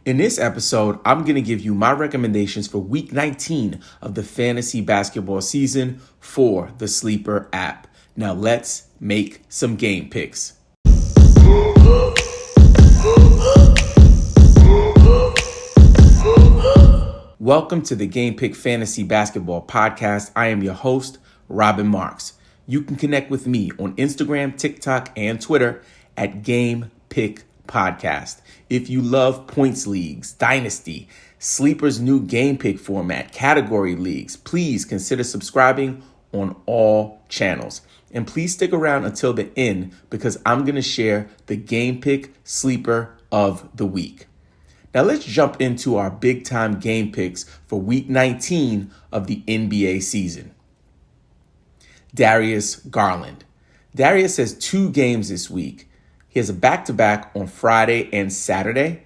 In this episode, I'm going to give you my recommendations for week 19 of the fantasy basketball season for the Sleeper app. Now let's make some game picks. Welcome to the Game Pick Fantasy Basketball Podcast. I am your host, Robbin Marx. You can connect with me on Instagram, TikTok, and Twitter at GamePick Podcast. If you love points leagues, dynasty, Sleeper's new game pick format, category leagues, please consider subscribing on all channels. And please stick around until the end because I'm going to share the game pick sleeper of the week. Now let's jump into our big time game picks for week 19 of the NBA season. Darius Garland. Darius has 2 games this week. He has a back-to-back on Friday and Saturday.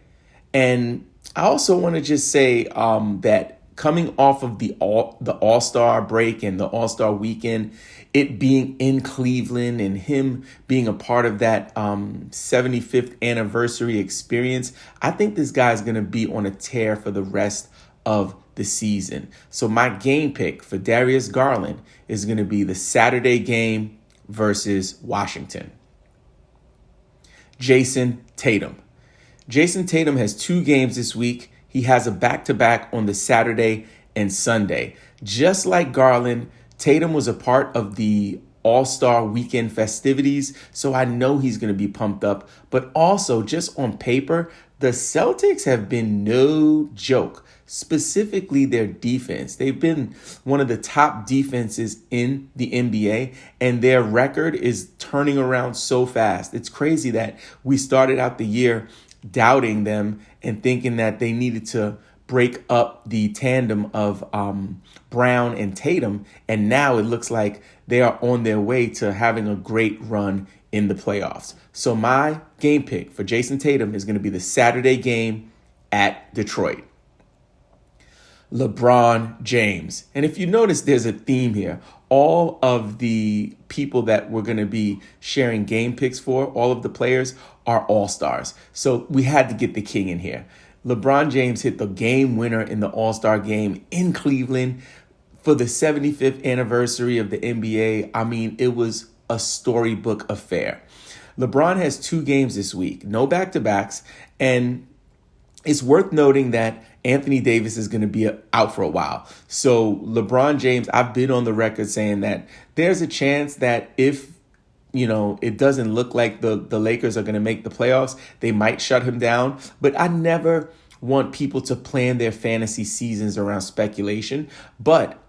And I also want to just say that coming off of the All-Star break and the All-Star weekend, it being in Cleveland and him being a part of that 75th anniversary experience, I think this guy's going to be on a tear for the rest of the season. So my game pick for Darius Garland is going to be the Saturday game versus Washington. Jason Tatum. Jason Tatum has 2 games this week. He has a back-to-back on the Saturday and Sunday. Just like Garland, Tatum was a part of the All-Star weekend festivities, so I know he's going to be pumped up. But also, just on paper, the Celtics have been no joke, specifically their defense. They've been one of the top defenses in the NBA, and their record is turning around so fast. It's crazy that we started out the year doubting them and thinking that they needed to break up the tandem of Brown and Tatum, and now it looks like they are on their way to having a great run in the playoffs. So my game pick for Jason Tatum is going to be the Saturday game at Detroit. LeBron James. And if you notice, there's a theme here. All of the people that we're going to be sharing game picks for, all of the players are all-stars. So we had to get the king in here. LeBron James hit the game winner in the All-Star game in Cleveland for the 75th anniversary of the NBA. I mean, it was a storybook affair. LeBron has 2 games this week, no back-to-backs, and it's worth noting that Anthony Davis is going to be out for a while. So LeBron James, I've been on the record saying that there's a chance that if it doesn't look like the Lakers are going to make the playoffs, they might shut him down. But I never want people to plan their fantasy seasons around speculation. But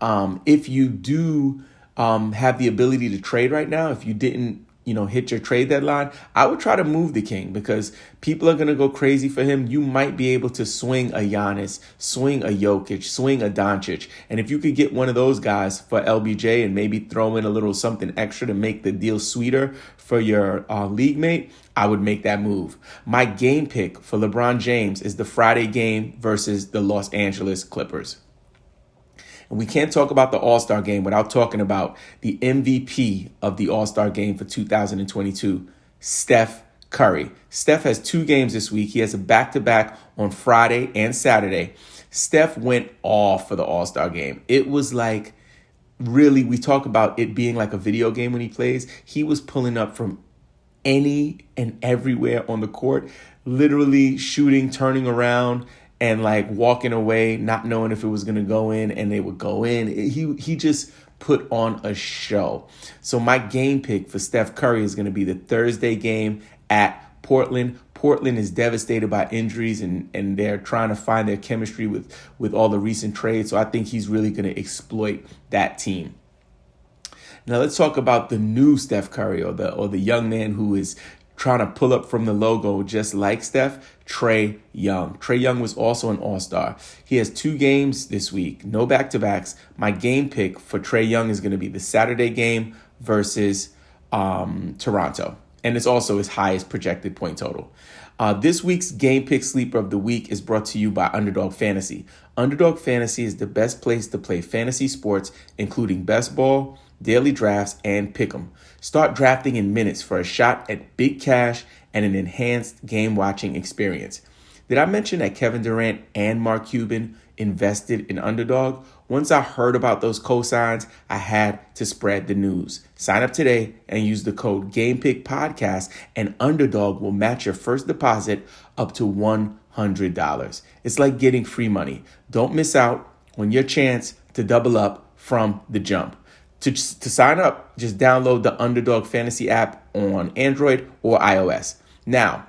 if you do have the ability to trade right now, if you didn't hit your trade deadline, I would try to move the king because people are going to go crazy for him. You might be able to swing a Giannis, swing a Jokic, swing a Doncic. And if you could get one of those guys for LBJ and maybe throw in a little something extra to make the deal sweeter for your league mate, I would make that move. My game pick for LeBron James is the Friday game versus the Los Angeles Clippers. And we can't talk about the All-Star game without talking about the MVP of the All-Star game for 2022, Steph Curry. Steph has 2 games this week. He has a back-to-back on Friday and Saturday. Steph went off for the All-Star game. It was like, really, we talk about it being like a video game when he plays. He was pulling up from any and everywhere on the court, literally shooting, turning around, and like walking away, not knowing if it was going to go in, and they would go in. He just put on a show. So my game pick for Steph Curry is going to be the Thursday game at Portland. Portland is devastated by injuries, and they're trying to find their chemistry with all the recent trades. So I think he's really going to exploit that team. Now let's talk about the new Steph Curry, or the young man who is trying to pull up from the logo just like Steph, Trae Young. Trae Young was also an All-Star. He has 2 games this week, no back-to-backs. My game pick for Trae Young is going to be the Saturday game versus Toronto. And it's also his highest projected point total. This week's Game Pick Sleeper of the Week is brought to you by Underdog Fantasy. Underdog Fantasy is the best place to play fantasy sports, including best ball, daily drafts, and pick'em. Start drafting in minutes for a shot at big cash and an enhanced game watching experience. Did I mention that Kevin Durant and Mark Cuban invested in Underdog? Once I heard about those cosigns, I had to spread the news. Sign up today and use the code GAMEPICK PODCAST, and Underdog will match your first deposit up to $100. It's like getting free money. Don't miss out on your chance to double up from the jump. To sign up, just download the Underdog Fantasy app on Android or iOS. Now,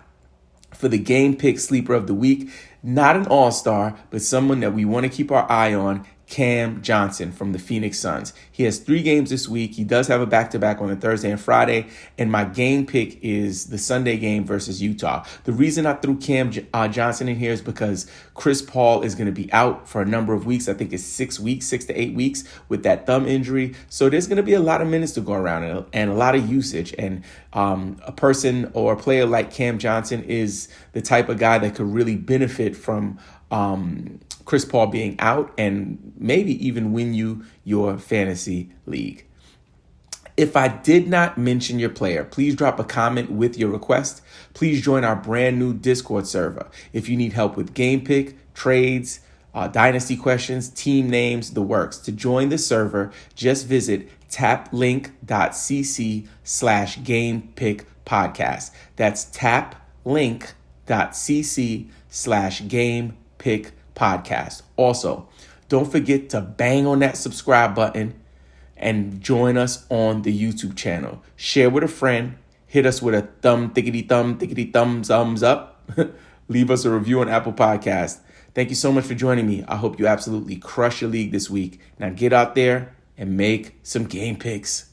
for the Game Pick Sleeper of the Week, not an all-star, but someone that we want to keep our eye on, Cam Johnson from the Phoenix Suns. He has 3 games this week. He does have a back-to-back on a Thursday and Friday, and my game pick is the Sunday game versus Utah. The reason I threw Cam Johnson in here is because Chris Paul is going to be out for a number of weeks. I think it's 6 weeks, 6 to 8 weeks with that thumb injury. So there's going to be a lot of minutes to go around and a lot of usage. And a person or a player like Cam Johnson is the type of guy that could really benefit from Chris Paul being out and maybe even win you your fantasy league. If I did not mention your player, please drop a comment with your request. Please join our brand new Discord server. If you need help with game pick, trades, dynasty questions, team names, the works. To join the server, just visit taplink.cc/gamepickpodcast. That's taplink.cc/gamepickpodcast. Also, don't forget to bang on that subscribe button and join us on the YouTube channel. Share with a friend. Hit us with a thumbs up. Leave us a review on Apple Podcast. Thank you so much for joining me. I hope you absolutely crush your league this week. Now get out there and make some game picks.